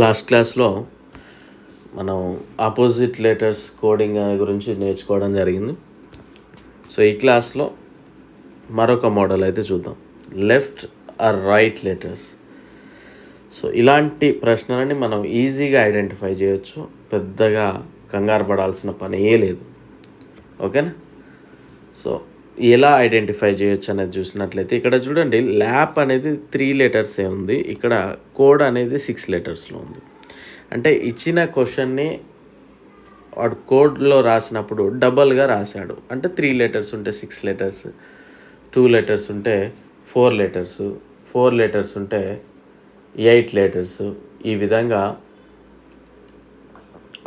Last క్లాస్లో మనం opposite letters coding గురించి నేర్చుకోవడం జరిగింది. సో ఈ క్లాస్లో మరొక మోడల్ అయితే చూద్దాం, left or right letters. So ఇలాంటి ప్రశ్నలని మనం ఈజీగా ఐడెంటిఫై చేయొచ్చు, పెద్దగా కంగారు పడాల్సిన పని లేదు. ఓకేనా? సో ఎలా ఐడెంటిఫై చేయొచ్చు అనేది చూసినట్లయితే ఇక్కడ చూడండి, ల్యాప్ అనేది 3 లెటర్సే ఉంది, ఇక్కడ కోడ్ అనేది 6 లెటర్స్లో ఉంది. అంటే ఇచ్చిన క్వశ్చన్ని వాడు కోడ్లో రాసినప్పుడు డబల్గా రాశాడు. అంటే 3 లెటర్స్ ఉంటే 6 లెటర్స్, 2 లెటర్స్ ఉంటే 4 లెటర్స్, 4 లెటర్స్ ఉంటే 8 లెటర్స్. ఈ విధంగా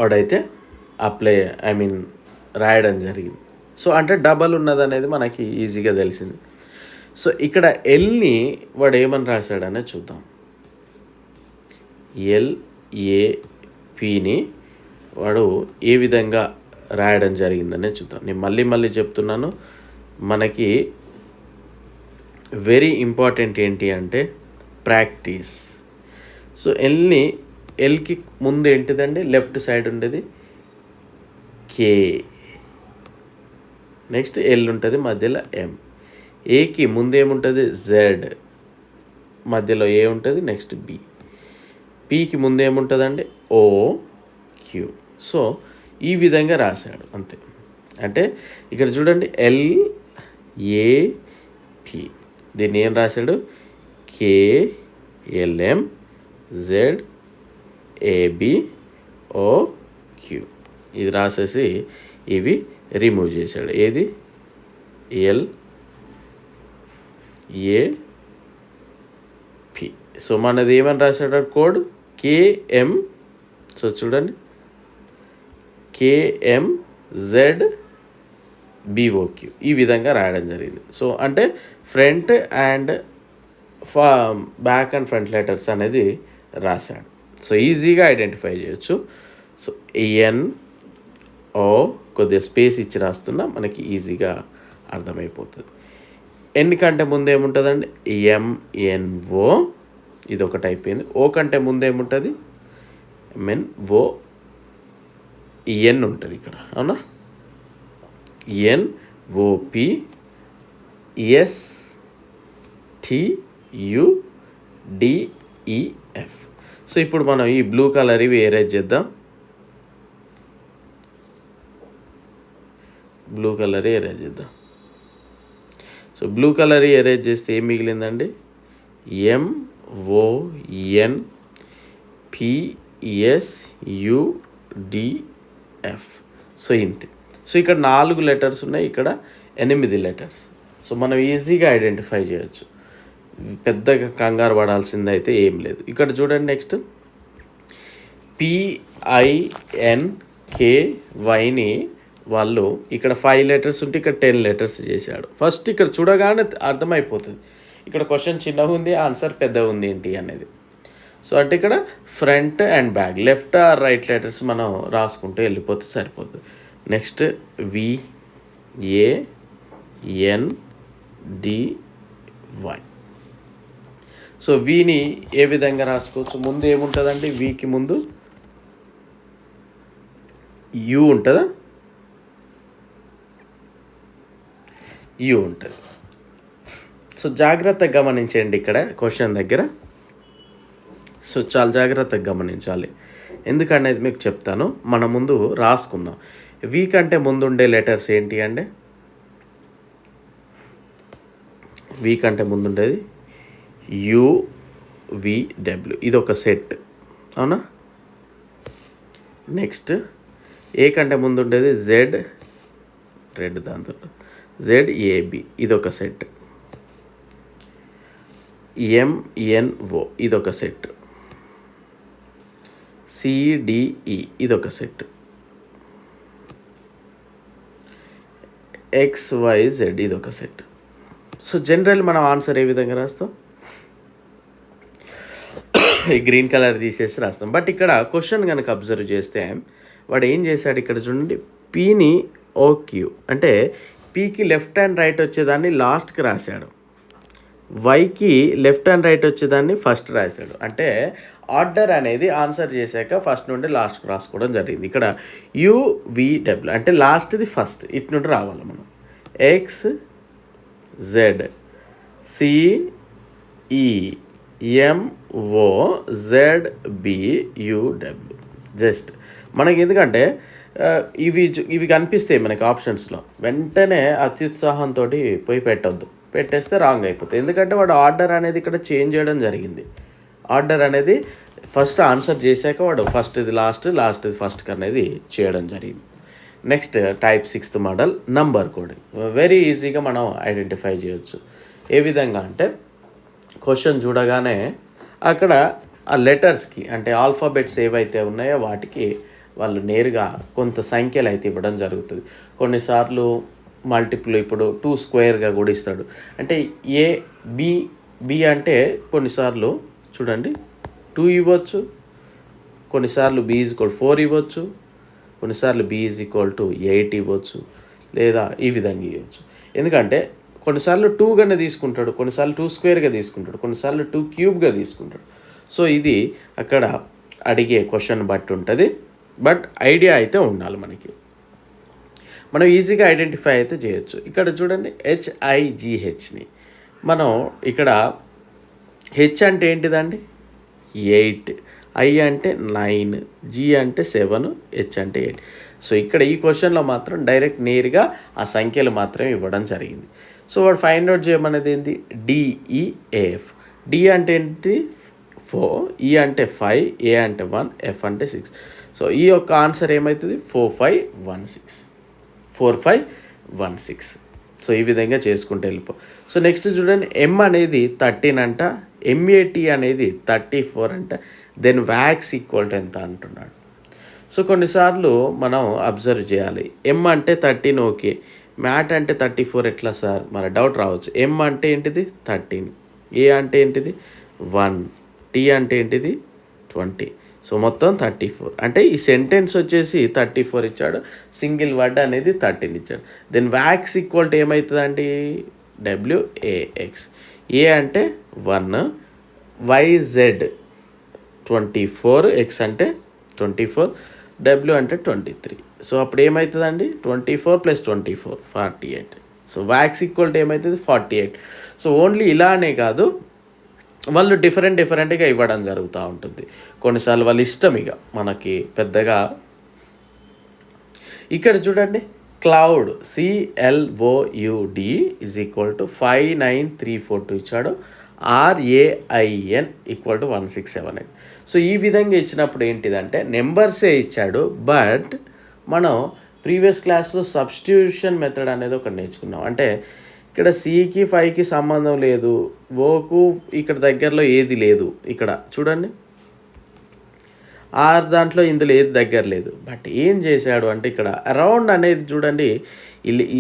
వాడైతే రాయడం జరిగింది. సో అంటే డబల్ ఉన్నదనేది మనకి ఈజీగా తెలిసింది. సో ఇక్కడ ఎల్ని వాడు ఏమని రాశాడనే చూద్దాం. LAPని వాడు ఏ విధంగా రాయడం జరిగిందనే చూద్దాం. నేను మళ్ళీ చెప్తున్నాను, మనకి వెరీ ఇంపార్టెంట్ ఏంటి అంటే ప్రాక్టీస్. సో ఎల్కి ముందు ఏంటిదండి, లెఫ్ట్ సైడ్ ఉండేది K, నెక్స్ట్ ఎల్ ఉంటుంది, మధ్యలో M. ఏకి ముందు ఏముంటుంది, Z, మధ్యలో ఏ ఉంటుంది, నెక్స్ట్ B. పీకి ముందు ఏముంటుందండి, OQ. సో ఈ విధంగా రాశాడు అంతే. అంటే ఇక్కడ చూడండి, LAP, దీన్ని ఏం రాశాడు, KLMZABOQ. ఇది రాసేసి ఇవి రిమూవ్ చేశాడు. ఏది, LAP. సో మనది ఏమని రాశాడు కోడ్, KM. సో చూడండి, KMZBOQ ఈ విధంగా రాయడం జరిగింది. సో అంటే front and back and front letters అనేది రాశాడు. సో ఈజీగా ఐడెంటిఫై చేయొచ్చు. సో NO కొద్దిగా స్పేస్ ఇచ్చి రాస్తున్నా, మనకి ఈజీగా అర్థమైపోతుంది. ఎన్ కంటే ముందు ఏముంటుందండి, MNO, ఇది ఒకటి అయిపోయింది. ఓ కంటే ముందు ఏముంటుంది, MNO, N ఉంటుంది ఇక్కడ, అవునా, NOP, STUDEF. సో ఇప్పుడు మనం ఈ బ్లూ కలర్ ఇవి ఎరేజ్ చేద్దాం. బ్లూ కలర్ ఎరేజ్ చేద్దాం. సో బ్లూ కలర్ ఎరేజ్ చేస్తే ఏం మిగిలిందండి, MONPSUDF. సో ఇంతే. సో ఇక్కడ 4 లెటర్స్ ఉన్నాయి, ఇక్కడ 8 లెటర్స్. సో మనం ఈజీగా ఐడెంటిఫై చేయొచ్చు, పెద్దగా కంగారు పడాల్సింది అయితే ఏం లేదు. ఇక్కడ చూడండి, నెక్స్ట్ PINKYని వాళ్ళు ఇక్కడ 5 లెటర్స్ ఉంటే ఇక్కడ 10 లెటర్స్ చేశాడు. ఫస్ట్ ఇక్కడ చూడగానే అర్థమైపోతుంది, ఇక్కడ క్వశ్చన్ చిన్నగా ఉంది, ఆన్సర్ పెద్దగా ఉంది ఏంటి అనేది. సో అంటే ఇక్కడ front and back, left or right letters మనం రాసుకుంటూ వెళ్ళిపోతే సరిపోతుంది. Next VANDY. సో వీని ఏ విధంగా రాసుకోవచ్చు, ముందు ఏముంటుందండి, వీకి ముందు యూ ఉంటుందా, యూ ఉంటుంది. సో జాగ్రత్తగా గమనించండి ఇక్కడ క్వశ్చన్ దగ్గర. సో చాలా జాగ్రత్తగా గమనించాలి, ఎందుకనేది మీకు చెప్తాను. మన ముందు రాసుకుందాం. వీ కంటే ముందు ఉండే లెటర్స్ ఏంటి అంటే, వీ కంటే ముందు ఉండేది UVW, ఇది ఒక సెట్, అవునా. నెక్స్ట్ ఏ కంటే ముందు ఉండేది Z, రెడ్, దాంతో ZAB, ఇదొక సెట్. MNO, ఇదొక సెట్. CDE, ఇదొక సెట్. XYZ, ఇదొక సెట్. సో జనరల్ మనం ఆన్సర్ ఏ విధంగా రాస్తాం, ఈ గ్రీన్ కలర్ తీసేసి రాస్తాం. బట్ ఇక్కడ క్వశ్చన్ కనుక అబ్జర్వ్ చేస్తే వాడు ఏం చేశాడు, ఇక్కడ చూడండి, Pని OQ అంటే పీకి లెఫ్ట్ అండ్ రైట్ వచ్చేదాన్ని లాస్ట్కి రాశాడు. వైకి లెఫ్ట్ అండ్ రైట్ వచ్చేదాన్ని ఫస్ట్ రాశాడు. అంటే ఆర్డర్ అనేది ఆన్సర్ చేశాక ఫస్ట్ నుండి లాస్ట్కి రాసుకోవడం జరిగింది. ఇక్కడ యువిడబ్ల్యూ అంటే లాస్ట్ది ఫస్ట్ ఇటు నుండి రావాలి మనం. X Z C E M O Z B U W. Just మనకి ఎందుకంటే ఇవి కనిపిస్తాయి మనకి ఆప్షన్స్లో, వెంటనే అత్యుత్సాహంతో పోయి పెట్టొద్దు, పెట్టేస్తే రాంగ్ అయిపోతుంది. ఎందుకంటే వాడు ఆర్డర్ అనేది ఇక్కడ చేంజ్ చేయడం జరిగింది. ఆర్డర్ అనేది ఫస్ట్ ఆన్సర్ చేశాక వాడు ఫస్ట్ ఇది లాస్ట్, లాస్ట్ ఇది ఫస్ట్ అనేది చేయడం జరిగింది. Next type 6th model number coding. Very ఈజీగా మనం ఐడెంటిఫై చేయొచ్చు. ఏ విధంగా అంటే క్వశ్చన్ చూడగానే అక్కడ ఆ లెటర్స్కి అంటే ఆల్ఫాబెట్స్ ఏవైతే ఉన్నాయో వాటికి వాళ్ళు నేరుగా కొంత సంఖ్యలు అయితే ఇవ్వడం జరుగుతుంది. కొన్నిసార్లు మల్టిపుల్, ఇప్పుడు 2 స్క్వేర్గా కూడా ఇస్తాడు. అంటే ఏ బి అంటే కొన్నిసార్లు చూడండి 2 ఇవ్వచ్చు, కొన్నిసార్లు B=4 ఇవ్వచ్చు, కొన్నిసార్లు B=8 ఇవ్వచ్చు, లేదా ఈ విధంగా ఇవ్వచ్చు. ఎందుకంటే కొన్నిసార్లు 2గానే తీసుకుంటాడు, కొన్నిసార్లు 2 స్క్వేర్గా తీసుకుంటాడు, కొన్నిసార్లు 2 క్యూబ్గా తీసుకుంటాడు. సో ఇది అక్కడ అడిగే క్వశ్చన్ బట్టి ఉంటుంది. బట్ ఐడియా అయితే ఉండాలి మనకి. మనం ఈజీగా ఐడెంటిఫై అయితే చేయొచ్చు. ఇక్కడ చూడండి HIGHని మనం ఇక్కడ హెచ్ అంటే ఏంటిదండి 8, I అంటే 9, G అంటే 7, H అంటే 8. సో ఇక్కడ ఈ క్వశ్చన్లో మాత్రం డైరెక్ట్ నేరుగా ఆ సంఖ్యలు మాత్రమే ఇవ్వడం జరిగింది. సో వాడు ఫైండ్ అవుట్ చేయమనేది ఏంటి DEAF. D అంటే ఏంటి 4, E అంటే 5, A అంటే 1, F అంటే 6. సో ఈ యొక్క ఆన్సర్ ఏమవుతుంది 4516. సో ఈ విధంగా చేసుకుంటూ వెళ్ళిపో. సో నెక్స్ట్ చూడండి M అనేది 13 అంట, MAT అనేది 34 అంట, దెన్ వ్యాక్స్ ఈక్వల్ టు ఎంత అంటున్నాడు. సో కొన్నిసార్లు మనం అబ్జర్వ్ చేయాలి. M అంటే 13 ఓకే, మ్యాట్ అంటే 34 ఎట్లా సార్ మన డౌట్ రావచ్చు. M అంటే ఏంటిది 13, A అంటే ఏంటిది 1, T అంటే ఏంటిది 20. సో మొత్తం 34. అంటే ఈ సెంటెన్స్ వచ్చేసి 34 ఇచ్చాడు, సింగిల్ వర్డ్ అనేది 13 ఇచ్చాడు. దెన్ వ్యాక్స్ ఈక్వల్ టు ఏమవుతుందండి WAX. ఏ అంటే 1, YZ 24, X అంటే 24, W అంటే 23. సో అప్పుడు ఏమవుతుందండి 24 + 24 48. సో వ్యాక్స్ ఈక్వల్ టు ఏమవుతుంది 48. సో ఓన్లీ ఇలానే కాదు, వాళ్ళు డిఫరెంట్గా ఇవ్వడం జరుగుతూ ఉంటుంది. కొన్నిసార్లు వాళ్ళ ఇష్టం, ఇక మనకి పెద్దగా. ఇక్కడ చూడండి క్లౌడ్ CLOUD = 59342 ఇచ్చాడు, RAIN = 1678. సో ఈ విధంగా ఇచ్చినప్పుడు ఏంటిదంటే నెంబర్సే ఇచ్చాడు, బట్ మనం ప్రీవియస్ క్లాస్లో సబ్స్టిట్యూషన్ మెథడ్ అనేది ఒకటి నేర్చుకున్నాం. అంటే ఇక్కడ Cకి 5కి సంబంధం లేదు, ఓకు ఇక్కడ దగ్గరలో ఏది లేదు. ఇక్కడ చూడండి R దాంట్లో ఇందులో ఏది దగ్గర లేదు. బట్ ఏం చేశాడు అంటే ఇక్కడ అరౌండ్ అనేది చూడండి,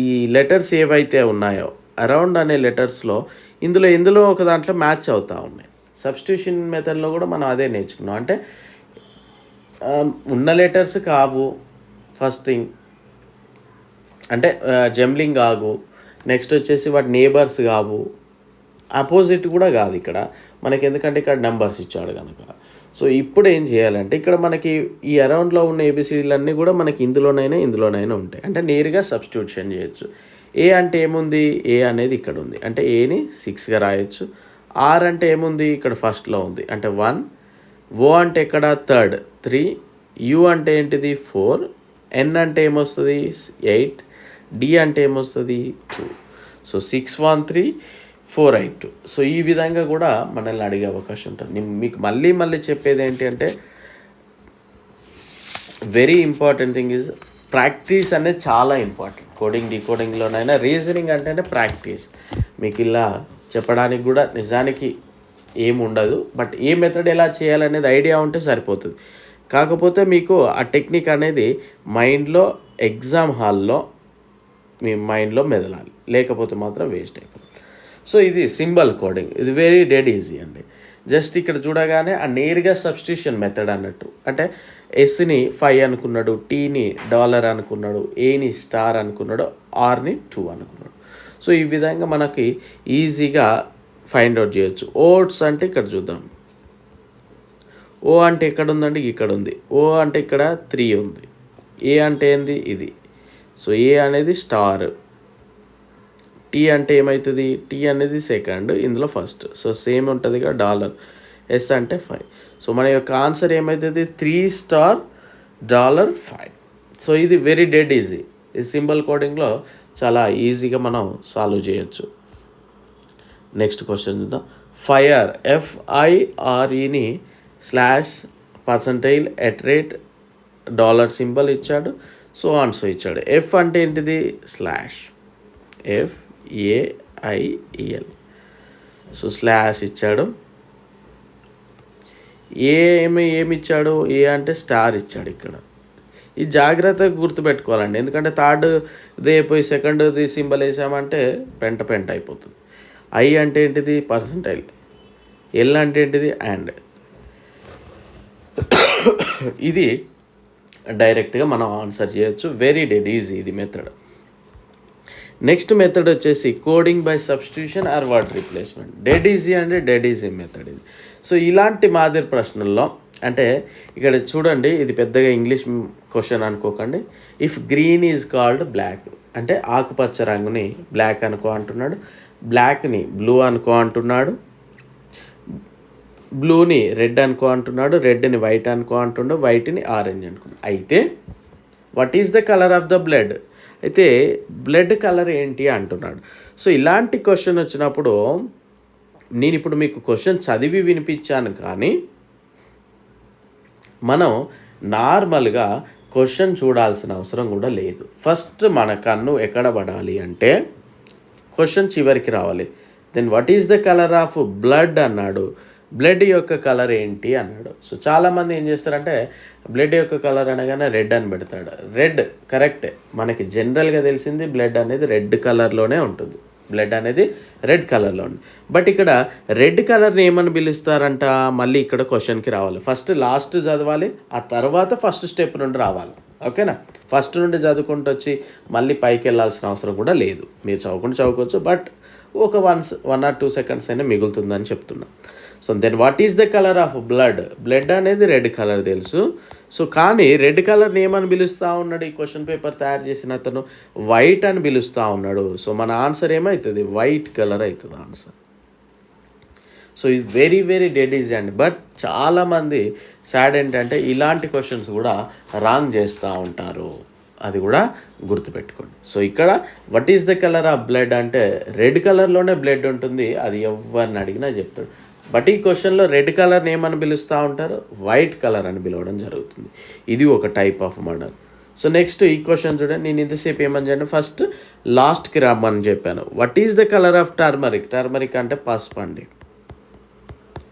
ఈ లెటర్స్ ఏవైతే ఉన్నాయో అరౌండ్ అనే లెటర్స్లో ఇందులో ఒక దాంట్లో మ్యాచ్ అవుతూ ఉన్నాయి. సబ్స్టిట్యూషన్ మెథడ్లో కూడా మనం అదే నేర్చుకున్నాం. అంటే ఉన్న లెటర్స్ కావు, ఫస్ట్ థింగ్ అంటే జంబ్లింగ్ కావు, నెక్స్ట్ వచ్చేసి వాటి నేబర్స్ కావు, అపోజిట్ కూడా కాదు ఇక్కడ మనకి, ఎందుకంటే ఇక్కడ నెంబర్స్ ఇచ్చాడు కనుక. సో ఇప్పుడు ఏం చేయాలంటే ఇక్కడ మనకి ఈ అరౌండ్లో ఉన్న ABCDలన్నీ కూడా మనకి ఇందులోనైనా ఉంటాయి. అంటే నేరుగా సబ్స్టిట్యూషన్ చేయొచ్చు. ఏ అంటే ఏముంది, ఏ అనేది ఇక్కడ ఉంది, అంటే ఏని 6గా రాయొచ్చు. R అంటే ఏముంది, ఇక్కడ ఫస్ట్లో ఉంది, అంటే 1. O అంటే ఎక్కడ 3rd 3. U అంటే ఏంటిది 4. N అంటే ఏమొస్తుంది 8. D అంటే ఏమొస్తుంది 2. సో 613,482. సో ఈ విధంగా కూడా మనల్ని అడిగే అవకాశం ఉంటుంది. నేను మీకు మళ్ళీ చెప్పేది ఏంటి అంటే very important thing is practice అనేది చాలా ఇంపార్టెంట్. కోడింగ్ డీకోడింగ్లోనైనా రీజనింగ్ అంటేనే ప్రాక్టీస్. మీకు ఇలా చెప్పడానికి కూడా నిజానికి ఏముండదు, బట్ ఏ మెథడ్ ఎలా చేయాలనేది ఐడియా ఉంటే సరిపోతుంది. కాకపోతే మీకు ఆ టెక్నిక్ అనేది మైండ్లో ఎగ్జామ్ హాల్లో మీ మైండ్లో మెదలాలి, లేకపోతే మాత్రం వేస్ట్ అయిపోతుంది. సో ఇది సింబల్ కోడింగ్, ఇది వెరీ డెడ్ ఈజీ అండి. జస్ట్ ఇక్కడ చూడగానే ఆ నేరుగా సబ్స్టిట్యూషన్ మెథడ్ అన్నట్టు. అంటే ఎస్ని 5 అనుకున్నాడు, టీని $, అనుకున్నాడు, ఏని స్టార్ అనుకున్నాడు, ఆర్ని 2 అనుకున్నాడు. సో ఈ విధంగా మనకి ఈజీగా ఫైండ్ అవుట్ చేయొచ్చు. ఓట్స్ అంటే ఇక్కడ చూద్దాం. ఓ అంటే ఎక్కడ ఉందండి, ఇక్కడ ఉంది. ఓ అంటే ఇక్కడ 3 ఉంది. ఏ అంటే ఏంది, ఇది. సో ఏ అనేది స్టార్. టీ అంటే ఏమవుతుంది, టీ అనేది సెకండ్, ఇందులో ఫస్ట్. సో సేమ్ ఉంటుంది కదా డాలర్. ఎస్ అంటే 5. సో మన యొక్క ఆన్సర్ ఏమవుతుంది, $3 $5. సో ఇది వెరీ డెడ్ ఈజీ. ఈ సింబల్ కోడింగ్లో చాలా ఈజీగా మనం సాల్వ్ చేయొచ్చు. నెక్స్ట్ క్వశ్చన్ చూద్దాం. ఫైర్ FIREని /%@ సింబల్ ఇచ్చాడు. సో ఇచ్చాడు. ఎఫ్ అంటే ఏంటిది, స్లాష్, FAIEL. సో స్లాష్ ఇచ్చాడు. ఏమి ఇచ్చాడు, ఏ అంటే స్టార్ ఇచ్చాడు ఇక్కడ. ఇది జాగ్రత్తగా గుర్తుపెట్టుకోవాలండి, ఎందుకంటే థర్డ్ది అయిపోయి సెకండ్ది సింబల్ వేసామంటే పెంట అయిపోతుంది. ఐ అంటే ఏంటిది, %. ఎల్ అంటే ఏంటిది, అండ్. ఇది డైరెక్ట్గా మనం ఆన్సర్ చేయొచ్చు. వెరీ డెడ్ ఈజీ ఇది మెథడ్. నెక్స్ట్ మెథడ్ వచ్చేసి coding by substitution or word replacement. Dead easy అంటే డెడ్ ఈజీ మెథడ్ ఇది. సో ఇలాంటి మాదిరి ప్రశ్నల్లో అంటే ఇక్కడ చూడండి, ఇది పెద్దగా ఇంగ్లీష్ క్వశ్చన్ అనుకోకండి. If green is called black అంటే ఆకుపచ్చ రంగుని బ్లాక్ అనుకో అంటున్నాడు, బ్లాక్ని బ్లూ అనుకో అంటున్నాడు, బ్లూని రెడ్ అనుకో అంటున్నాడు, రెడ్ని వైట్ అనుకో అంటున్నాడు, వైట్ని ఆరెంజ్ అనుకున్నాడు. అయితే what is the colour of the blood, అయితే బ్లడ్ కలర్ ఏంటి అంటున్నాడు. సో ఇలాంటి క్వశ్చన్ వచ్చినప్పుడు నేను ఇప్పుడు మీకు క్వశ్చన్ చదివి వినిపించాను, కానీ మనం నార్మల్గా క్వశ్చన్ చూడాల్సిన అవసరం కూడా లేదు. ఫస్ట్ మన కన్ను ఎక్కడ పడాలి అంటే క్వశ్చన్ చివరికి రావాలి. Then what is the colour of blood అన్నాడు, బ్లడ్ యొక్క కలర్ ఏంటి అన్నాడు. సో చాలామంది ఏం చేస్తారంటే బ్లడ్ యొక్క కలర్ అనగానే రెడ్ అని పెడతాడు. రెడ్ కరెక్టే, మనకి జనరల్గా తెలిసింది బ్లడ్ అనేది రెడ్ కలర్లోనే ఉంటుంది. బ్లడ్ అనేది రెడ్ కలర్లో ఉంది. బట్ ఇక్కడ రెడ్ కలర్ని ఏమని పిలుస్తారంట, మళ్ళీ ఇక్కడ క్వశ్చన్కి రావాలి. ఫస్ట్ లాస్ట్ చదవాలి, ఆ తర్వాత ఫస్ట్ స్టెప్ నుండి రావాలి. ఓకేనా, ఫస్ట్ నుండి చదువుకుంటూ వచ్చి మళ్ళీ పైకి వెళ్ళాల్సిన అవసరం కూడా లేదు. మీరు చదువుకోవచ్చు, బట్ ఒక 1 or 2 seconds అయినా మిగులుతుందని చెప్తున్నా. So then what is the colour of blood, blood అనేది రెడ్ కలర్ తెలుసు. సో కానీ రెడ్ కలర్ని ఏమని పిలుస్తూ ఉన్నాడు ఈ క్వశ్చన్ పేపర్ తయారు చేసిన అతను, వైట్ అని పిలుస్తూ ఉన్నాడు. సో మన ఆన్సర్ ఏమవుతుంది, వైట్ కలర్ అవుతుంది ఆన్సర్. సో ఇది వెరీ వెరీ డెడ్ ఈజీ అండి. బట్ చాలామంది సాడ్ ఏంటంటే ఇలాంటి క్వశ్చన్స్ కూడా రాంగ్ చేస్తూ ఉంటారు, అది కూడా గుర్తుపెట్టుకోండి. సో ఇక్కడ what is the colour of blood అంటే రెడ్ కలర్లోనే బ్లడ్ ఉంటుంది, అది ఎవరిని అడిగినా చెప్తాడు. బట్ ఈ క్వశ్చన్లో రెడ్ కలర్ని ఏమని పిలుస్తూ ఉంటారు, వైట్ కలర్ అని పిలవడం జరుగుతుంది. ఇది ఒక type of murder. So next ఈ క్వశ్చన్ చూడండి, నేను ఇంతసేపు ఏమని చెప్పాను, ఫస్ట్ లాస్ట్కి రమ్మని చెప్పాను. What is the colour of turmeric, turmeric అంటే పసుపు అండి.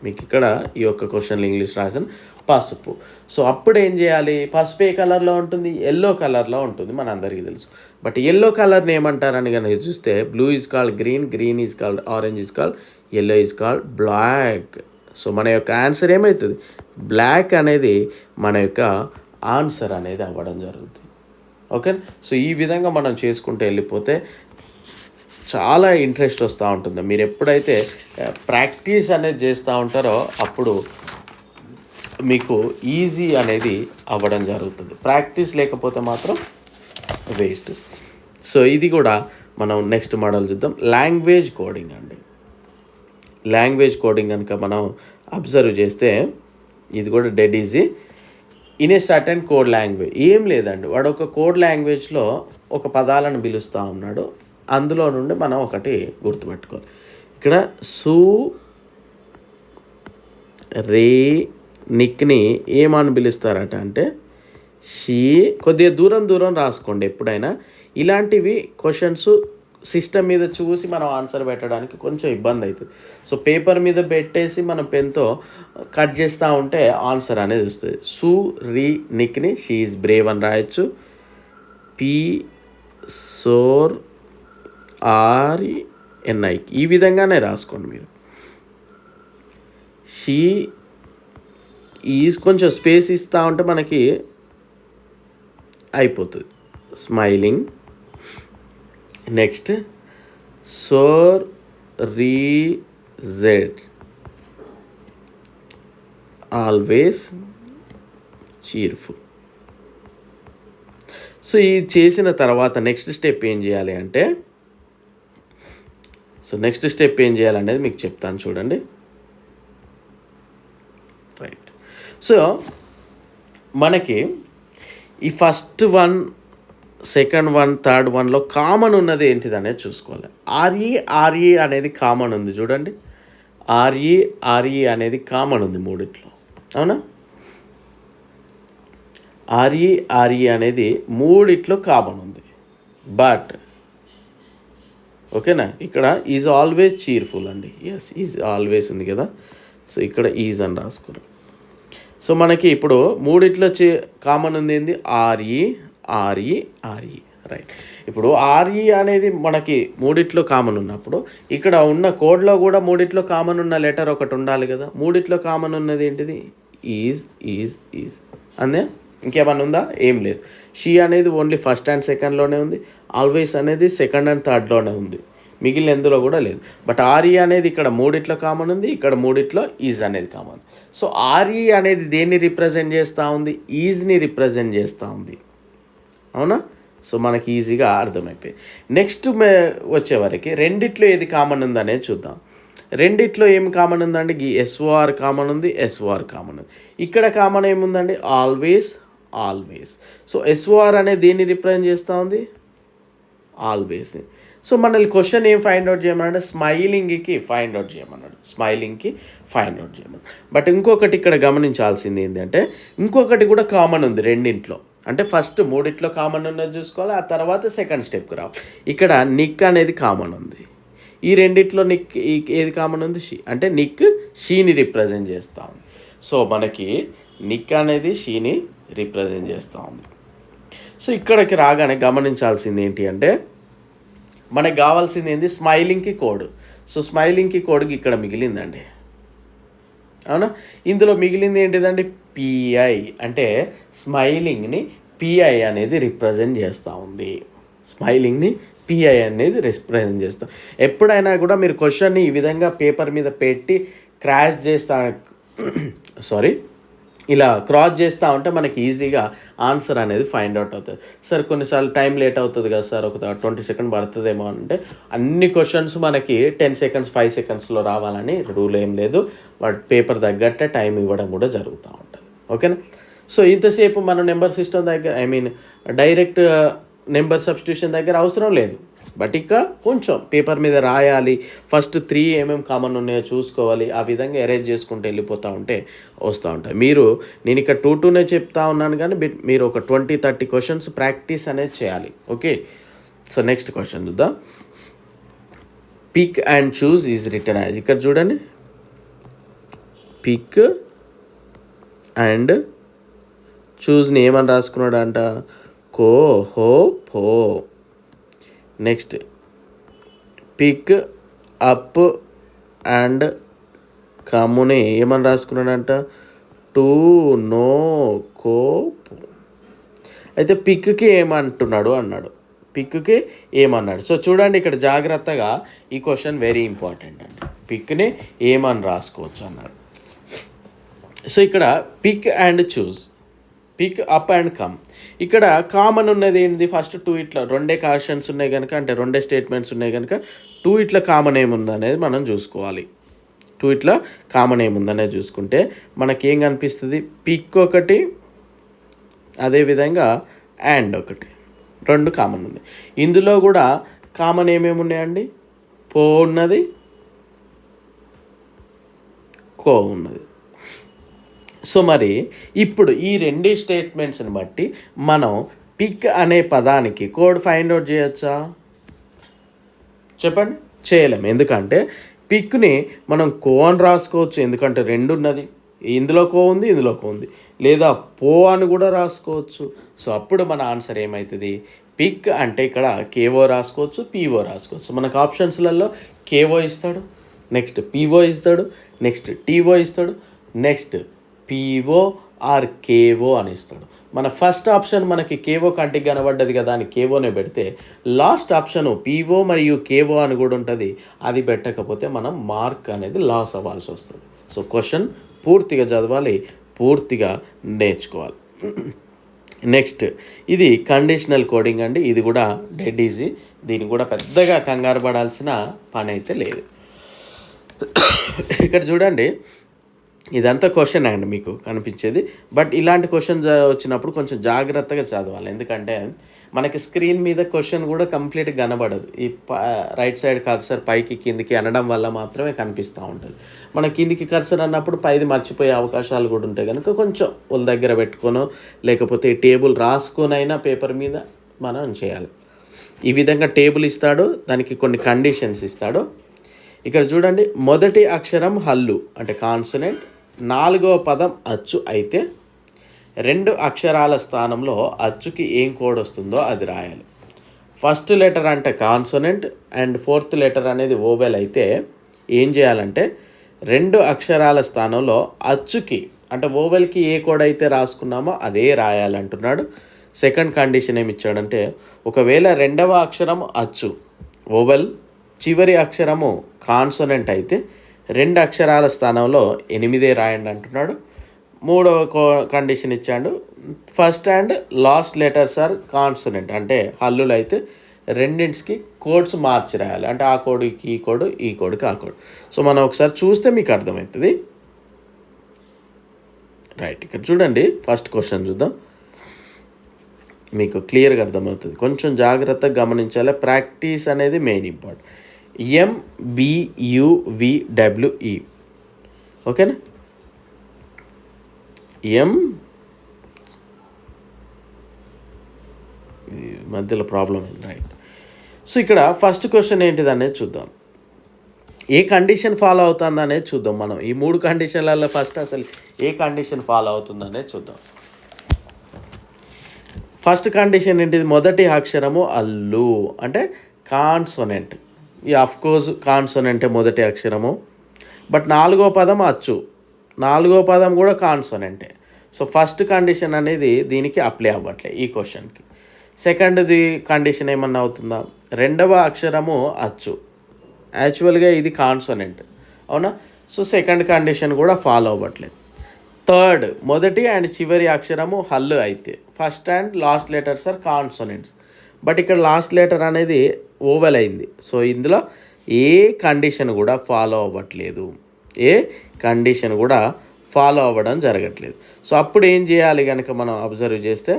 మీకు ఇక్కడ ఈ యొక్క క్వశ్చన్లో ఇంగ్లీష్ రాసిన పసుపు. సో అప్పుడు ఏం చేయాలి, పసుపు ఏ కలర్లో ఉంటుంది, ఎల్లో కలర్లో ఉంటుంది, మన అందరికీ తెలుసు. బట్ ఎల్లో కలర్ని ఏమంటారని కనుక చూస్తే blue is called green, green is called orange is called, yellow is called black. So మన యొక్క ఆన్సర్ ఏమవుతుంది, బ్లాక్ అనేది మన యొక్క ఆన్సర్ అనేది అవ్వడం జరుగుతుంది. ఓకే, సో ఈ విధంగా మనం చేసుకుంటూ వెళ్ళిపోతే చాలా ఇంట్రెస్ట్ వస్తూ ఉంటుంది. మీరు ఎప్పుడైతే ప్రాక్టీస్ అనేది చేస్తూ ఉంటారో అప్పుడు మీకు ఈజీ అనేది అవ్వడం జరుగుతుంది. ప్రాక్టీస్ లేకపోతే మాత్రం వేస్ట్. సో ఇది కూడా మనం నెక్స్ట్ మోడల్ చూద్దాం. లాంగ్వేజ్ కోడింగ్ అండి. లాంగ్వేజ్ కోడింగ్ కనుక మనం అబ్జర్వ్ చేస్తే ఇది కూడా dead easy. In a certain code language, ఏం లేదండి, వాడు ఒక కోడ్ లాంగ్వేజ్లో ఒక పదాలను పిలుస్తూ ఉన్నాడు, అందులో నుండి మనం ఒకటి గుర్తుపెట్టుకోవాలి. ఇక్కడ నిక్ని ఏమని పిలుస్తారట అంటే షీ. కొద్దిగా దూరం రాసుకోండి ఎప్పుడైనా. ఇలాంటివి క్వశ్చన్స్ సిస్టమ్ మీద చూసి మనం ఆన్సర్ పెట్టడానికి కొంచెం ఇబ్బంది అవుతుంది. సో పేపర్ మీద పెట్టేసి మనం పెన్తో కట్ చేస్తూ ఉంటే ఆన్సర్ అనేది వస్తుంది. నిక్ని షీ ఈజ్ బ్రేవ్ అని రాయొచ్చు. PSORNI ఈ విధంగానే రాసుకోండి మీరు. షీ ఈజ్ కొంచెం స్పేస్ ఇస్తూ ఉంటే మనకి అయిపోతుంది. Smiling. Next Z, always cheerful. So ఇది చేసిన తర్వాత నెక్స్ట్ స్టెప్ ఏం చేయాలి అంటే, నెక్స్ట్ స్టెప్ ఏం చేయాలనేది మీకు చెప్తాను చూడండి. రైట్. సో మనకి ఈ first one, second one, third వన్లో కామన్ ఉన్నది ఏంటిది అనేది చూసుకోవాలి. ఆర్ఈ అనేది కామన్ ఉంది చూడండి. ఆర్ఈ అనేది కామన్ ఉంది మూడిట్లో, అవునా? ఆర్ఈ అనేది మూడిట్లో కామన్ ఉంది. బట్ ఓకేనా, ఇక్కడ ఈజ్ ఆల్వేస్ చీర్ఫుల్ అండి. ఎస్, ఈజ్ ఆల్వేస్ ఉంది కదా, సో ఇక్కడ ఈజ్ అని రాసుకున్నాం. సో మనకి ఇప్పుడు మూడిట్లో కామన్ ఉంది ఏంది? ఆర్ఈ. రైట్. ఇప్పుడు ఆర్ఈ అనేది మనకి మూడిట్లో కామన్ ఉన్నప్పుడు ఇక్కడ ఉన్న కోడ్లో కూడా మూడిట్లో కామన్ ఉన్న లెటర్ ఒకటి ఉండాలి కదా. మూడిట్లో కామన్ ఉన్నది ఏంటిది? ఈజ్ అందే. ఇంకేమన్నా ఉందా? ఏం లేదు. షీ అనేది ఓన్లీ ఫస్ట్ అండ్ సెకండ్లోనే ఉంది. ఆల్వేస్ అనేది సెకండ్ అండ్ థర్డ్లోనే ఉంది. మిగిలిన ఎందులో కూడా లేదు. బట్ ఆర్ఈ అనేది ఇక్కడ మూడిట్లో కామన్ ఉంది, ఇక్కడ మూడిట్లో ఈజ్ అనేది కామన్. సో ఆర్ఈ అనేది దేన్ని రిప్రజెంట్ చేస్తూ ఉంది? ఈజ్ని రిప్రజెంట్ చేస్తూ ఉంది, అవునా? సో మనకి ఈజీగా అర్థమైపోయింది. నెక్స్ట్ వచ్చేవరకు రెండిట్లో ఏది కామన్ ఉందనేది చూద్దాం. రెండిట్లో ఏమి కామన్ ఉందండి? ఎస్ఓఆర్ కామన్ ఉంది, ఎస్ఓఆర్ కామన్ ఉంది. ఇక్కడ కామన్ ఏముందండి? ఆల్వేస్. సో ఎస్ఓఆర్ అనేది దేన్ని రిప్రజెంట్ చేస్తూ ఉంది? ఆల్వేస్ని. సో మనల్ని క్వశ్చన్ ఏం ఫైండ్ అవుట్ చేయమన్నాడు? స్మైలింగ్కి ఫైండ్ అవుట్ చేయమన్నాడు. బట్ ఇంకొకటి ఇక్కడ గమనించాల్సింది ఏంటంటే, ఇంకొకటి కూడా కామన్ ఉంది రెండింట్లో. అంటే ఫస్ట్ మూడిట్లో కామన్ ఉన్నది చూసుకోవాలి, ఆ తర్వాత సెకండ్ స్టెప్కి రావాలి. ఇక్కడ నిక్ అనేది కామన్ ఉంది. ఈ రెండిట్లో నిక్ ఏది కామన్ ఉంది? షీ. అంటే నిక్ షీని రిప్రజెంట్ చేస్తూ ఉంది. సో మనకి నిక్ అనేది షీని రిప్రజెంట్ చేస్తూ ఉంది. సో ఇక్కడికి రాగానే గమనించాల్సింది ఏంటి అంటే, మనకు కావాల్సింది ఏంది? స్మైలింగ్కి కోడ్. సో స్మైలింగ్కి కోడ్కి ఇక్కడ మిగిలిందండి, అవునా? ఇందులో మిగిలింది ఏంటిదండి? పిఐ. అంటే స్మైలింగ్ని పిఐ అనేది రిప్రజెంట్ చేస్తూ ఉంది. ఎప్పుడైనా కూడా మీరు క్వశ్చన్ని ఈ విధంగా పేపర్ మీద పెట్టి ఇలా క్రాస్ చేస్తూ ఉంటే మనకి ఈజీగా ఆన్సర్ అనేది ఫైండ్ అవుట్ అవుతుంది. సార్ కొన్నిసార్లు టైం లేట్ అవుతుంది కదా సార్, ఒక 20 సెకండ్ పడుతుందేమో అంటే, అన్ని క్వశ్చన్స్ మనకి 10 సెకండ్స్ 5 సెకండ్స్లో రావాలని రూల్ ఏం లేదు. వాటి పేపర్ తగ్గట్టే టైం ఇవ్వడం కూడా జరుగుతూ ఉంటుంది, ఓకేనా? సో ఇంతసేపు మనం నెంబర్ సిస్టమ్ దగ్గర డైరెక్ట్ నెంబర్ సబ్స్టిట్యూషన్ దగ్గర అవసరం లేదు. బట్ ఇక్కడ కొంచెం పేపర్ మీద రాయాలి, ఫస్ట్ 3 ఏమేమి కామన్ ఉన్నాయో చూసుకోవాలి, ఆ విధంగా అరేంజ్ చేసుకుంటూ వెళ్ళిపోతూ ఉంటే వస్తూ ఉంటాయి. నేను ఇక్కడ 2-2నే చెప్తా ఉన్నాను, కానీ మీరు ఒక 20-30 క్వశ్చన్స్ ప్రాక్టీస్ అనేది చేయాలి, ఓకే? సో నెక్స్ట్ క్వశ్చన్ చూద్దాం. Pick and choose is written as. ఇక్కడ చూడండి, పిక్ అండ్ చూస్ని ఏమని రాసుకున్నాడు అంట? పో. నెక్స్ట్ పిక్ అప్ అండ్ కమ్ముని ఏమని రాసుకున్నాడంట? టు నో కో. అయితే పిక్కి ఏమంటున్నాడు అన్నాడు, పిక్కి ఏమన్నాడు? సో చూడండి, ఇక్కడ జాగ్రత్తగా ఈ క్వశ్చన్ వెరీ ఇంపార్టెంట్ అండి. పిక్ని ఏమని రాసుకోవచ్చు అన్నాడు. సో ఇక్కడ pick and choose, pick up and come. ఇక్కడ కామన్ ఉన్నది ఏంటి? ఫస్ట్ 2 ఇట్లా 2 క్వశ్చన్స్ ఉన్నాయి కనుక, అంటే 2 స్టేట్మెంట్స్ ఉన్నాయి కనుక 2 ఇట్లా కామన్ ఏముందనేది మనం చూసుకోవాలి. 2 ఇట్లా కామన్ ఏముందనేది చూసుకుంటే మనకేం కనిపిస్తుంది? పిక్ ఒకటి, అదేవిధంగా అండ్ ఒకటి, 2 కామన్ ఉన్నాయి. ఇందులో కూడా కామన్ ఏమేమి ఉన్నాయండి? పో ఉన్నది, కో ఉన్నది. సో మరి ఇప్పుడు ఈ 2 స్టేట్మెంట్స్ని బట్టి మనం పిక్ అనే పదానికి కోడ్ ఫైండ్ అవుట్ చేయొచ్చా? చెప్పండి, చేయలేము. ఎందుకంటే పిక్ని మనం కో అని రాసుకోవచ్చు, ఎందుకంటే 2 ఉన్నది, ఇందులో కో ఉంది, ఇందులో కో ఉంది. లేదా పో అని కూడా రాసుకోవచ్చు. సో అప్పుడు మన ఆన్సర్ ఏమవుతుంది? పిక్ అంటే ఇక్కడ కేఓ రాసుకోవచ్చు, పీఓ రాసుకోవచ్చు. మనకు ఆప్షన్స్లలో కేఓ ఇస్తాడు, నెక్స్ట్ పీఓ ఇస్తాడు, నెక్స్ట్ టీఓ ఇస్తాడు, నెక్స్ట్ పీఓ ఆర్ కేఓ అని ఇస్తాడు. మన ఫస్ట్ ఆప్షన్ మనకి కేవో కంటికి కనబడ్డది కదా అని కేవోనే పెడితే లాస్ట్ ఆప్షను పీవో మరియు కేవో అని కూడా ఉంటుంది. అది పెట్టకపోతే మనం మార్క్ అనేది లాస్ అవ్వాల్సి వస్తుంది. సో క్వశ్చన్ పూర్తిగా చదవాలి, పూర్తిగా నేర్చుకోవాలి. నెక్స్ట్ ఇది కండిషనల్ కోడింగ్ అండి. ఇది కూడా డెడ్ ఈజీ. దీన్ని కూడా పెద్దగా కంగారు పడాల్సిన పని అయితే లేదు. ఇక్కడ చూడండి, ఇదంతా క్వశ్చన్ అండి మీకు కనిపించేది. బట్ ఇలాంటి క్వశ్చన్ వచ్చినప్పుడు కొంచెం జాగ్రత్తగా చదవాలి. ఎందుకంటే మనకి స్క్రీన్ మీద క్వశ్చన్ కూడా కంప్లీట్గా కనబడదు. ఈ రైట్ సైడ్ కర్సర్ పైకి కిందికి అనడం వల్ల మాత్రమే కనిపిస్తూ ఉంటుంది. మన కిందికి కర్సర్ అన్నప్పుడు పైది మర్చిపోయే అవకాశాలు కూడా ఉంటాయి కనుక కొంచెం వాళ్ళ దగ్గర పెట్టుకోనో లేకపోతే టేబుల్ రాసుకొనైనా పేపర్ మీద మనం చేయాలి. ఈ విధంగా టేబుల్ ఇస్తాడు, దానికి కొన్ని కండిషన్స్ ఇస్తాడు. ఇక్కడ చూడండి, మొదటి అక్షరం హల్లు అంటే కాన్సనెంట్, 4వ పదం అచ్చు అయితే 2 అక్షరాల స్థానంలో అచ్చుకి ఏం కోడ్ వస్తుందో అది రాయాలి. ఫస్ట్ లెటర్ అంటే కాన్సనెంట్ అండ్ 4th లెటర్ అనేది ఓవెల్ అయితే ఏం చేయాలంటే 2 అక్షరాల స్థానంలో అచ్చుకి అంటే ఓవెల్కి ఏ కోడ్ అయితే రాసుకున్నామో అదే రాయాలంటున్నాడు. సెకండ్ కండిషన్ ఏమి ఇచ్చాడంటే ఒకవేళ 2వ అక్షరం అచ్చు ఓవెల్, చివరి అక్షరము కాన్సనెంట్ అయితే 2 అక్షరాల స్థానంలో 8 రాయండి అంటున్నాడు. 3వ కండిషన్ ఇచ్చాడు, first and last letters are consonant అంటే హల్లులు అయితే రెండింటికి కోడ్స్ మార్చి రాయాలి. అంటే ఆ కోడ్కి ఈ కోడ్, ఈ కోడ్కి ఆ కోడ్. సో మనం ఒకసారి చూస్తే మీకు అర్థమవుతుంది. రైట్, ఇక్కడ చూడండి, ఫస్ట్ క్వశ్చన్ చూద్దాం, మీకు క్లియర్గా అర్థమవుతుంది. కొంచెం జాగ్రత్తగా గమనించాలి. ప్రాక్టీస్ అనేది మెయిన్ ఇంపార్టెంట్. MBUVWE ఓకేనా? మధ్యలో ప్రాబ్లం రైట్. సో ఇక్కడ ఫస్ట్ క్వశ్చన్ ఏంటిది అనేది చూద్దాం. ఏ కండిషన్ ఫాలో అవుతుంది అనేది చూద్దాం. మనం ఈ 3 కండిషన్లలో ఫస్ట్ అసలు ఏ కండిషన్ ఫాలో అవుతుంది అనేది చూద్దాం. ఫస్ట్ కండిషన్ ఏంటిది? మొదటి అక్షరము అల్లు అంటే కాన్సోనెంట్. ఈ అఫ్కోర్స్ కాన్సోనెంటే మొదటి అక్షరము. బట్ 4వ పదం అచ్చు, 4వ పదం కూడా కాన్సోనెంటే. సో ఫస్ట్ కండిషన్ అనేది దీనికి అప్లై అవ్వట్లేదు ఈ క్వశ్చన్కి. సెకండ్ది కండిషన్ ఏమన్నా అవుతుందా? 2వ అక్షరము అచ్చు, యాక్చువల్గా ఇది కాన్సోనెంట్ అవునా? సో సెకండ్ కండిషన్ కూడా ఫాలో అవ్వట్లేదు. థర్డ్, మొదటి అండ్ చివరి అక్షరము హల్లు అయితే first and last letters are consonants. But ఇక్కడ లాస్ట్ లెటర్ అనేది ఓవెల్ అయింది. సో ఇందులో ఏ కండిషన్ కూడా ఫాలో అవ్వట్లేదు, ఏ కండిషన్ కూడా ఫాలో అవ్వడం జరగట్లేదు. సో అప్పుడు ఏం చేయాలి కనుక మనం అబ్జర్వ్ చేస్తే,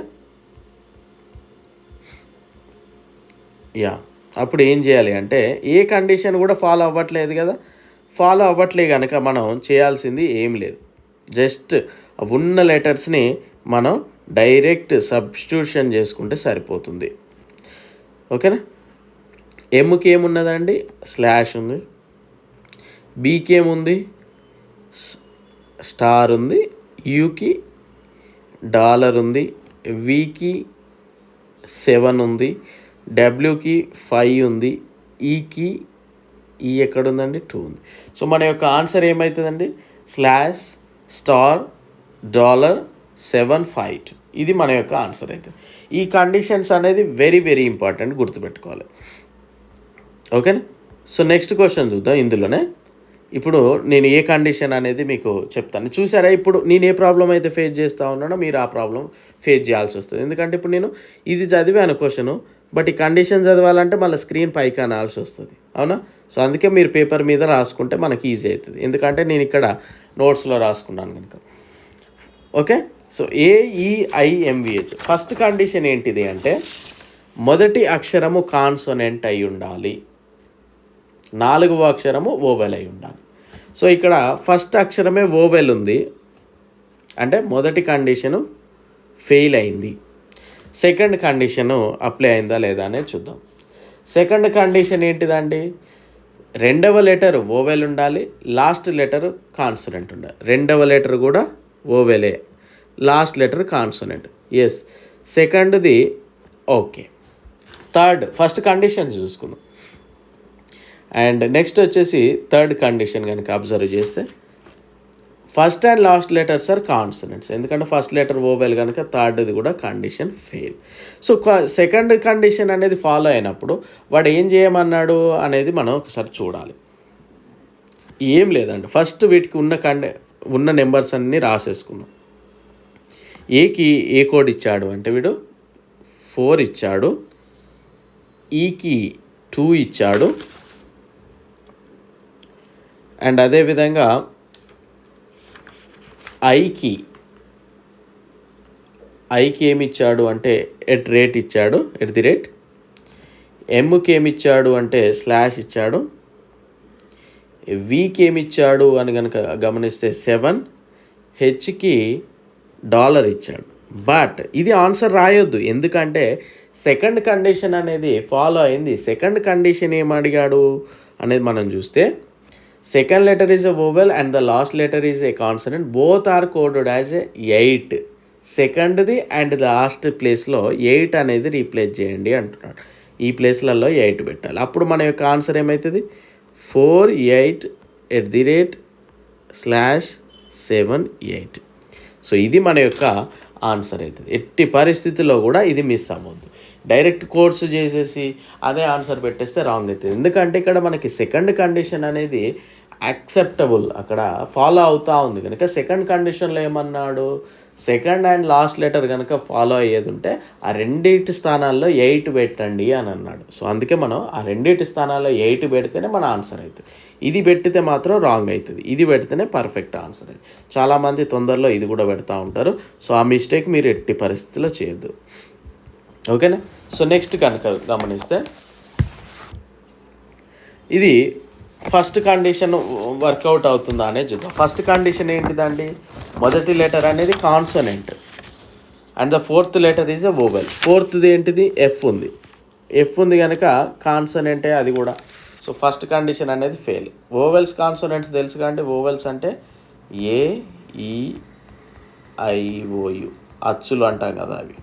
అప్పుడు ఏం చేయాలి అంటే ఏ కండిషన్ కూడా ఫాలో అవ్వట్లేదు కదా. ఫాలో అవ్వట్లే కనుక మనం చేయాల్సింది ఏం లేదు, జస్ట్ ఉన్న లెటర్స్ని మనం డైరెక్ట్ సబ్స్టిట్యూషన్ చేసుకుంటే సరిపోతుంది. ఓకేనా? ఎంకి ఏమున్నదండి? స్లాష్ ఉంది. బీకి ఏముంది? స్టార్ ఉంది. యూకి డాలర్ ఉంది. వికి 7 ఉంది. డబ్ల్యూకి 5 ఉంది. ఈకి ఎక్కడుందండి? 2 ఉంది. సో మన యొక్క ఆన్సర్ ఏమవుతుందండి? Slash star dollar 752. ఇది మన యొక్క ఆన్సర్ అవుతుంది. ఈ కండిషన్స్ అనేది వెరీ వెరీ ఇంపార్టెంట్, గుర్తుపెట్టుకోవాలి. ఓకేనా? సో నెక్స్ట్ క్వశ్చన్ చూద్దాం. ఇందులోనే ఇప్పుడు నేను ఏ కండిషన్ అనేది మీకు చెప్తాను. చూసారా, ఇప్పుడు నేను ఏ ప్రాబ్లం అయితే ఫేస్ చేస్తూ ఉన్నానో మీరు ఆ ప్రాబ్లం ఫేస్ చేయాల్సి వస్తుంది. ఎందుకంటే ఇప్పుడు నేను ఇది చదివాను క్వశ్చను, బట్ ఈ కండిషన్ చదవాలంటే మళ్ళీ స్క్రీన్ పైకి అనాల్సి వస్తుంది అవునా? సో అందుకే మీరు పేపర్ మీద రాసుకుంటే మనకి ఈజీ అవుతుంది. ఎందుకంటే నేను ఇక్కడ నోట్స్లో రాసుకున్నాను కనుక. Okay, so AEIMVH first condition ఏంటిది అంటే మొదటి అక్షరము కాన్సోనెంట్ అయి ఉండాలి, 4వ అక్షరము ఓవెల్ అయి ఉండాలి. సో ఇక్కడ ఫస్ట్ అక్షరమే ఓవెల్ ఉంది అంటే మొదటి కండిషను ఫెయిల్ అయింది. సెకండ్ కండిషను అప్లై అయిందా లేదా అనేది చూద్దాం. సెకండ్ కండిషన్ ఏంటిదండి? 2వ లెటర్ ఓవెల్ ఉండాలి, లాస్ట్ లెటర్ కాన్సోనెంట్ ఉండాలి. 2వ లెటర్ కూడా ఓవెలే, లాస్ట్ లెటర్ కాన్సోనెంట్. ఎస్, సెకండ్ది ఓకే. థర్డ్, ఫస్ట్ కండిషన్ చూసుకుందాం. అండ్ నెక్స్ట్ వచ్చేసి థర్డ్ కండిషన్ కనుక అబ్జర్వ్ చేస్తే first and last letters are consonants. ఎందుకంటే ఫస్ట్ లెటర్ ఓవెల్ కనుక థర్డ్ది కూడా condition fail. So second condition అనేది ఫాలో అయినప్పుడు వాడు ఏం చేయమన్నాడు అనేది మనం ఒకసారి చూడాలి. ఏం లేదండి, ఫస్ట్ వీటికి ఉన్న నెంబర్స్ అన్నీ రాసేసుకుందాం. ఏకి ఏ కోడ్ ఇచ్చాడు అంటే వీడు 4 ఇచ్చాడు, ఈకి 2 ఇచ్చాడు, అండ్ అదేవిధంగా ఐకి ఏమి ఇచ్చాడు అంటే @ ఇచ్చాడు, @ ఎంకి ఏమి ఇచ్చాడు అంటే స్లాష్ ఇచ్చాడు, వీకి ఏమి ఇచ్చాడు అని కనుక గమనిస్తే 7, హెచ్కి $, ఇచ్చాడు. బట్ ఇది ఆన్సర్ రాయొద్దు, ఎందుకంటే సెకండ్ కండిషన్ అనేది ఫాలో అయింది. సెకండ్ కండిషన్ ఏం అడిగాడు అనేది మనం చూస్తే, second letter is a vowel and the last letter is a consonant, both are coded as a 8. సెకండ్ది అండ్ లాస్ట్ ప్లేస్లో 8 అనేది రీప్లేస్ చేయండి అంటున్నాడు. ఈ ప్లేస్లలో 8 పెట్టాలి. అప్పుడు మన యొక్క ఆన్సర్ ఏమవుతుంది, 4, 8 /7, 8. సో ఇది మన యొక్క ఆన్సర్ అవుతుంది. ఎట్టి పరిస్థితుల్లో కూడా ఇది మిస్ అవ్వద్దు. డైరెక్ట్ కోర్స్ చేసేసి అదే ఆన్సర్ పెట్టేస్తే రాంగ్ అవుతుంది. ఎందుకంటే ఇక్కడ మనకి సెకండ్ కండిషన్ అనేది యాక్సెప్టబుల్ అక్కడ ఫాలో అవుతూ ఉంది కనుక, సెకండ్ కండిషన్లో ఏమన్నాడు, సెకండ్ అండ్ లాస్ట్ లెటర్ కనుక ఫాలో అయ్యేది ఉంటే ఆ రెండింటి స్థానాల్లో 8 పెట్టండి అని అన్నాడు. సో అందుకే మనం ఆ రెండింటి స్థానాల్లో 8 పెడితేనే మన ఆన్సర్ అవుతుంది. ఇది పెట్టితే మాత్రం రాంగ్ అవుతుంది, ఇది పెడితేనే పర్ఫెక్ట్ ఆన్సర్ అవుతుంది. చాలామంది తొందరలో ఇది కూడా పెడతా ఉంటారు. సో ఆ మిస్టేక్ మీరు ఎట్టి పరిస్థితుల్లో చేయొద్దు. ఓకేనా. సో నెక్స్ట్ కనుక గమనిస్తే, ఇది ఫస్ట్ కండిషన్ వర్కౌట్ అవుతుందా అనేది చూద్దాం. ఫస్ట్ కండిషన్ ఏంటిదండి, మొదటి లెటర్ అనేది consonant and the fourth letter is a vowel. ఫోర్త్ది ఏంటిది, ఎఫ్ ఉంది. ఎఫ్ ఉంది కనుక కాన్సోనెంటే అది కూడా. సో ఫస్ట్ కండిషన్ అనేది ఫెయిల్. వోవెల్స్ కాన్సోనెంట్స్ తెలుసు కండి, వోవెల్స్ అంటే AEIOU అచ్చులు అంటాం కదా అవి.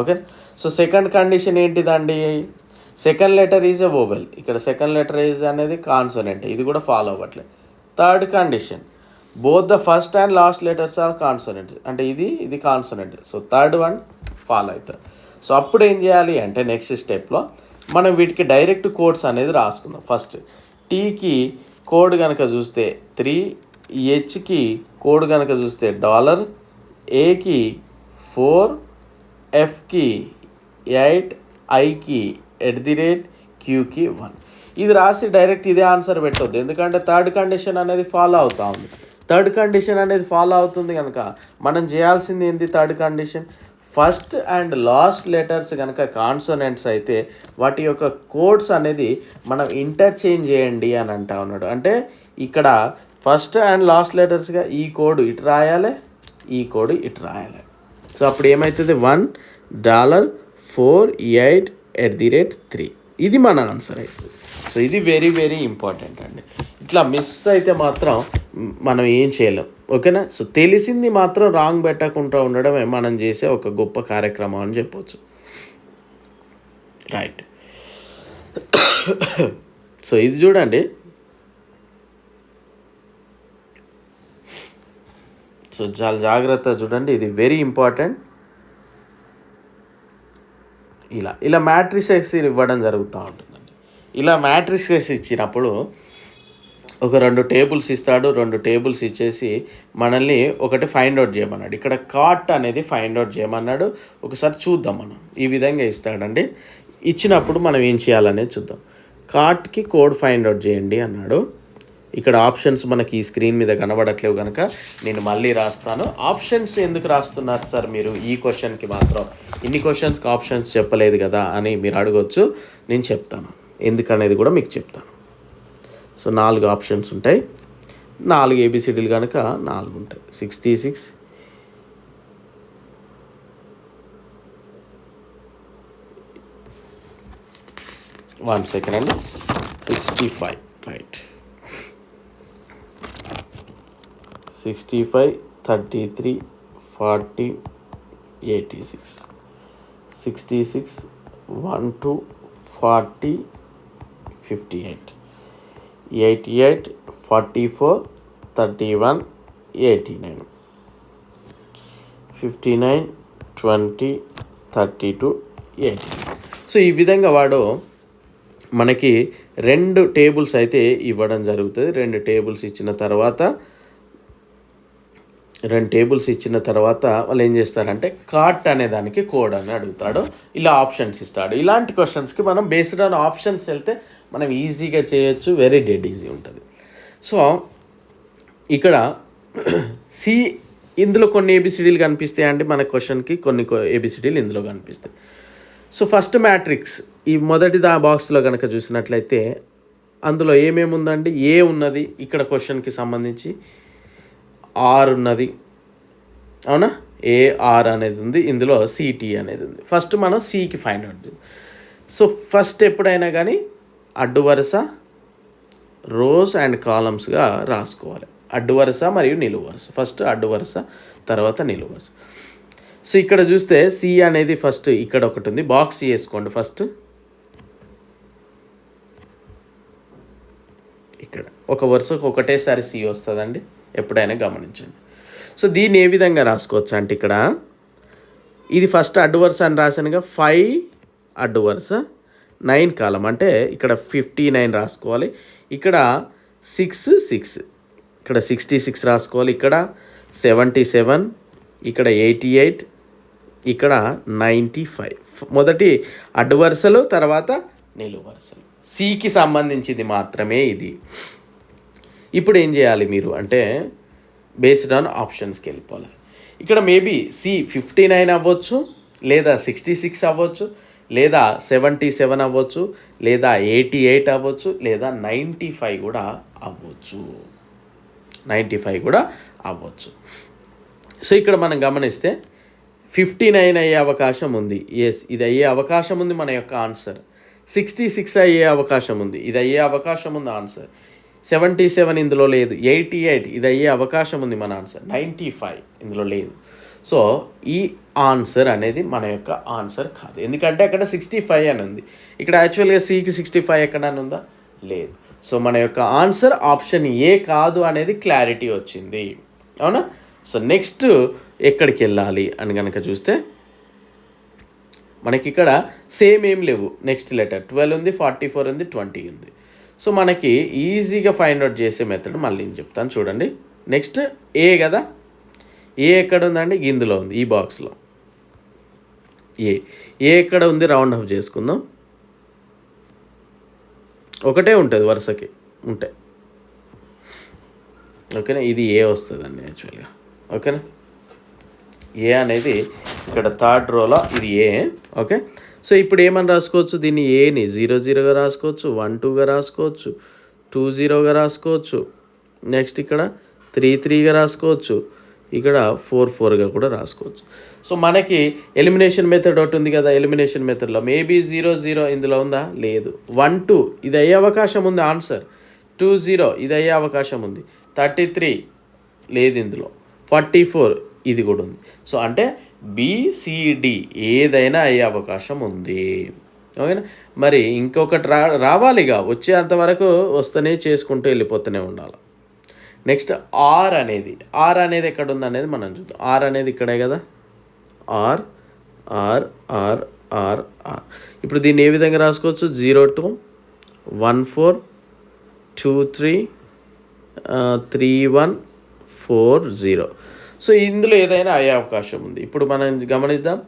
ఓకే. సో సెకండ్ కండిషన్ ఏంటిదండి, second letter is a vowel. ఇక్కడ సెకండ్ లెటర్ ఈజ్ అనేది కాన్సోనెంట్, ఇది కూడా ఫాలో అవ్వట్లేదు. Third condition, both the first and last letters are consonant, అంటే ఇది consonant. So third one follow అవుతుంది. సో అప్పుడు ఏం చేయాలి అంటే, నెక్స్ట్ స్టెప్లో మనం వీటికి డైరెక్ట్ కోడ్స్ అనేది రాసుకుందాం. ఫస్ట్ టీకి కోడ్ కనుక చూస్తే 3, హెచ్కి కోడ్ కనుక చూస్తే $, ఏకి 4, ఎఫ్కి 8, ఐకి @ క్యూకి 1. ఇది రాసి డైరెక్ట్ ఇదే ఆన్సర్ పెట్టొద్దు, ఎందుకంటే థర్డ్ కండిషన్ అనేది ఫాలో అవుతూ ఉంది. థర్డ్ కండిషన్ అనేది ఫాలో అవుతుంది కనుక మనం చేయాల్సింది ఏంది, third condition first and last letters కనుక కాన్సోనెంట్స్ అయితే వాటి యొక్క కోడ్స్ అనేది మనం ఇంటర్చేంజ్ చేయండి అని అంటా ఉన్నాడు. అంటే ఇక్కడ ఫస్ట్ అండ్ లాస్ట్ లెటర్స్గా ఈ కోడ్ ఇటు రాయాలి, ఈ కోడ్ ఇటు రాయాలి. సో అప్పుడు ఏమవుతుంది, $1, 4, 8 @ 3. ఇది మన ఆన్సర్ అవుతుంది. సో ఇది వెరీ వెరీ ఇంపార్టెంట్ అండి. ఇట్లా మిస్ అయితే మాత్రం మనం ఏం చేయలేం. ఓకేనా. సో తెలిసింది మాత్రం రాంగ్ పెట్టకుండా ఉండడమే మనం చేసే ఒక గొప్ప కార్యక్రమం అని చెప్పవచ్చు. రైట్. సో ఇది చూడండి, సో చాలా జాగ్రత్తగా చూడండి, ఇది వెరీ ఇంపార్టెంట్. ఇలా మ్యాట్రిసెస్ ఇవ్వడం జరుగుతూ ఉంటుందండి. ఇలా మ్యాట్రిసెస్ ఇచ్చినప్పుడు ఒక 2 టేబుల్స్ ఇస్తాడు. 2 టేబుల్స్ ఇచ్చేసి మనల్ని ఒకటి ఫైండ్ అవుట్ చేయమన్నాడు. ఇక్కడ కాట్ అనేది ఫైండ్ అవుట్ చేయమన్నాడు. ఒకసారి చూద్దాం మనం. ఈ విధంగా ఇస్తాడండి. ఇచ్చినప్పుడు మనం ఏం చేయాలనేది చూద్దాం. కార్ట్కి కోడ్ ఫైండ్ అవుట్ చేయండి అన్నాడు. ఇక్కడ ఆప్షన్స్ మనకి ఈ స్క్రీన్ మీద కనబడట్లేవు కనుక నేను మళ్ళీ రాస్తాను. ఆప్షన్స్ ఎందుకు రాస్తున్నారు సార్ మీరు ఈ క్వశ్చన్కి మాత్రం, ఇన్ని క్వశ్చన్స్కి ఆప్షన్స్ చెప్పలేదు కదా అని మీరు అడగొచ్చు. నేను చెప్తాను ఎందుకనేది కూడా మీకు చెప్తాను. సో 4 ఆప్షన్స్ ఉంటాయి, 4 ABCDలు కనుక 4 ఉంటాయి. 66, 1 సెకండ్ అండి, 65 రైట్, 65, 33, 40, 86, 66, 1, 2, 40, 58, 88, 44, 31, 89, 59, 20, 32, 80. సో ఈ విధంగా వాడు మనకి 2 టేబుల్స్ అయితే ఇవ్వడం జరుగుతుంది. 2 టేబుల్స్ ఇచ్చిన తర్వాత వాళ్ళు ఏం చేస్తారంటే కార్ట్ అనే దానికి కోడ్ అని అడుగుతాడు, ఇలా ఆప్షన్స్ ఇస్తాడు. ఇలాంటి క్వశ్చన్స్కి మనం బేస్డ్ ఆన్ ఆప్షన్స్ వెళ్తే మనం ఈజీగా చేయొచ్చు, వెరీ డెడ్ ఈజీ ఉంటుంది. సో ఇక్కడ సి ఇందులో కొన్ని ఏబిసిడీలు కనిపిస్తాయి అండి మన క్వశ్చన్కి, కొన్ని ఏబిసిడీలు ఇందులో కనిపిస్తాయి. సో ఫస్ట్ మ్యాట్రిక్స్ ఈ మొదటి బాక్స్లో కనుక చూసినట్లయితే అందులో ఏమేమి ఉందండి, ఏ ఉన్నది ఇక్కడ క్వశ్చన్కి సంబంధించి, ఆర్ ఉన్నది, అవునా, ఏఆర్ అనేది ఉంది, ఇందులో సిటీ అనేది ఉంది. ఫస్ట్ మనం సికి ఫైండ్ అవుట్. సో ఫస్ట్ ఎప్పుడైనా కానీ అడ్డు వరుస, రోస్ అండ్ కాలమ్స్గా రాసుకోవాలి. అడ్డు వరుస మరియు నిలువు వరుస. ఫస్ట్ అడ్డు వరుస, తర్వాత నిలువు వరుస. సో ఇక్కడ చూస్తే సి అనేది ఫస్ట్ ఇక్కడ ఒకటి ఉంది, బాక్స్ వేసుకోండి. ఫస్ట్ ఇక్కడ ఒక వరుసకు ఒకటేసారి సి వస్తుందండి, ఎప్పుడైనా గమనించండి. సో దీన్ని ఏ విధంగా రాసుకోవచ్చు అంటే ఇక్కడ ఇది ఫస్ట్ అడ్డు వరుస అని రాసానుగా, 5 అడ్డు వరుస, 9 కాలం అంటే ఇక్కడ 59 రాసుకోవాలి. ఇక్కడ 6, ఇక్కడ 66 రాసుకోవాలి. ఇక్కడ 77, ఇక్కడ 88, ఇక్కడ 95. మొదటి అడ్డు వరుసలు, తర్వాత నిలువు వరుసలు. సికి సంబంధించింది మాత్రమే ఇది. ఇప్పుడు ఏం చేయాలి మీరు అంటే బేస్డ్ ఆన్ ఆప్షన్స్కి వెళ్ళిపోవాలి. ఇక్కడ మేబీ సి 59 అవ్వచ్చు, లేదా 66 అవ్వచ్చు, లేదా 77 అవ్వచ్చు, లేదా 88 అవ్వచ్చు, లేదా 95 కూడా అవ్వచ్చు. 95 కూడా అవ్వచ్చు. సో ఇక్కడ మనం గమనిస్తే 59 అయ్యే అవకాశం ఉంది. ఎస్, ఇది అయ్యే అవకాశం ఉంది మన యొక్క ఆన్సర్. 66 అయ్యే అవకాశం ఉంది, ఇది అయ్యే అవకాశం ఉంది ఆన్సర్. 77 ఇందులో లేదు. 88 ఇది అయ్యే అవకాశం ఉంది మన ఆన్సర్. 95 ఇందులో లేదు. సో ఈ ఆన్సర్ అనేది మన యొక్క ఆన్సర్ కాదు, ఎందుకంటే అక్కడ 65 అని ఉంది. ఇక్కడ యాక్చువల్గా సికి 65 ఎక్కడైనా ఉందా? లేదు. సో మన యొక్క ఆన్సర్ ఆప్షన్ ఏ కాదు అనేది క్లారిటీ వచ్చింది, అవునా? సో నెక్స్ట్ ఎక్కడికి వెళ్ళాలి అని కనుక చూస్తే మనకి ఇక్కడ సేమ్ ఏం లేవు. నెక్స్ట్ లెటర్ 12 ఉంది, 44 ఉంది, 20 ఉంది. సో మనకి ఈజీగా ఫైండ్ అవుట్ చేసే మెథడ్ మళ్ళీ నేను చెప్తాను చూడండి. నెక్స్ట్ ఏ కదా, ఏ ఎక్కడ ఉందండి? ఇందులో ఉంది, ఈ బాక్స్లో. ఏ ఎక్కడ ఉంది? రౌండ్ ఆఫ్ చేసుకుందాం. ఒకటే ఉంటుంది వరుసకి ఉంటాయి, ఓకేనా? ఇది ఏ వస్తుందండి యాక్చువల్గా, ఓకేనా? ఏ అనేది ఇక్కడ థర్డ్ రోలో ఇది ఏ, ఓకే? సో ఇప్పుడు ఏమని రాసుకోవచ్చు దీన్ని? ఏని 00గా రాసుకోవచ్చు, 12గా రాసుకోవచ్చు, 20గా రాసుకోవచ్చు, నెక్స్ట్ ఇక్కడ 33గా రాసుకోవచ్చు, ఇక్కడ 44గా కూడా రాసుకోవచ్చు. సో మనకి ఎలిమినేషన్ మెథడ్ ఒకటి ఉంది కదా, ఎలిమినేషన్ మెథడ్లో మేబీ 00 ఇందులో ఉందా? లేదు. 12 ఇది అయ్యే అవకాశం ఉంది ఆన్సర్. 20 ఇది అయ్యే అవకాశం ఉంది. 33 లేదు ఇందులో. 44 ఇది కూడా ఉంది. సో అంటే బిసిడి ఏదైనా అయ్యే అవకాశం ఉంది, ఓకేనా? మరి ఇంకొకటి రావాలిగా, వచ్చేంతవరకు వస్తూనే చేసుకుంటూ వెళ్ళిపోతూనే ఉండాలి. నెక్స్ట్ ఆర్ అనేది ఎక్కడ ఉంది అనేది మనం చూద్దాం. ఆర్ అనేది ఇక్కడే కదా, R R R R R. ఇప్పుడు దీన్ని ఏ విధంగా రాసుకోవచ్చు? 02 14 23 31 40. సో ఇందులో ఏదైనా అయ్యే అవకాశం ఉంది. ఇప్పుడు మనం గమనిద్దాం.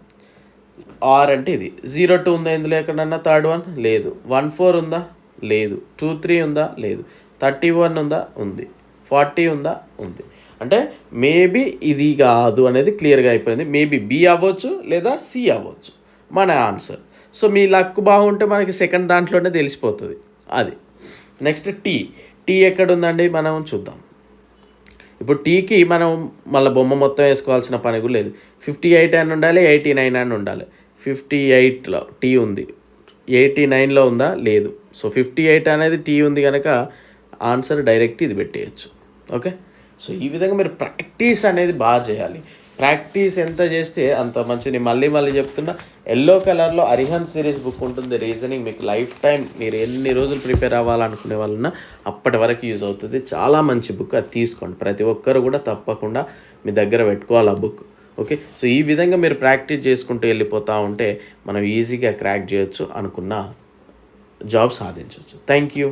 ఆర్ అంటే ఇది. 02 ఉందా ఇందులో ఎక్కడన్నా? థర్డ్ వన్ లేదు. 14 ఉందా? లేదు. 23 ఉందా? లేదు. 31 ఉందా? ఉంది. 40 ఉందా? ఉంది. అంటే మేబీ ఇది కాదు అనేది క్లియర్గా అయిపోయింది. మేబీ బి అవ్వచ్చు లేదా సి అవ్వచ్చు మన ఆన్సర్. సో మీ లక్ బాగుంటే మనకి సెకండ్ దాంట్లోనే తెలిసిపోతుంది అది. నెక్స్ట్ టీ ఎక్కడ ఉందండి మనం చూద్దాం. ఇప్పుడు టీకి మనం మళ్ళీ బొమ్మ మొత్తం వేసుకోవాల్సిన పని కూడా లేదు. 58 అని ఉండాలి, 89 అని ఉండాలి. 58లో టీ ఉంది, 89లో ఉందా? లేదు. సో 58 అనేది టీ ఉంది కనుక ఆన్సర్ డైరెక్ట్ ఇది పెట్టేయచ్చు, ఓకే? సో ఈ విధంగా మీరు ప్రాక్టీస్ అనేది బాగా చేయాలి. ప్రాక్టీస్ ఎంత చేస్తే అంత మంచిది. మళ్ళీ మళ్ళీ చెప్తున్నా, ఎల్లో కలర్లో అరిహంత్ సిరీస్ బుక్ ఉంటుంది. రీజనింగ్ మీకు లైఫ్ టైం మీరు ఎన్ని రోజులు ప్రిపేర్ అవ్వాలనుకునే వాళ్ళన్నా అప్పటి వరకు యూజ్ అవుతుంది. చాలా మంచి బుక్, అది తీసుకోండి. ప్రతి ఒక్కరు కూడా తప్పకుండా మీ దగ్గర పెట్టుకోవాలి ఆ బుక్. ఓకే, సో ఈ విధంగా మీరు ప్రాక్టీస్ చేసుకుంటూ వెళ్ళిపోతూ ఉంటే మనం ఈజీగా క్రాక్ చేయొచ్చు, అనుకున్న జాబ్ సాధించవచ్చు. Thank you.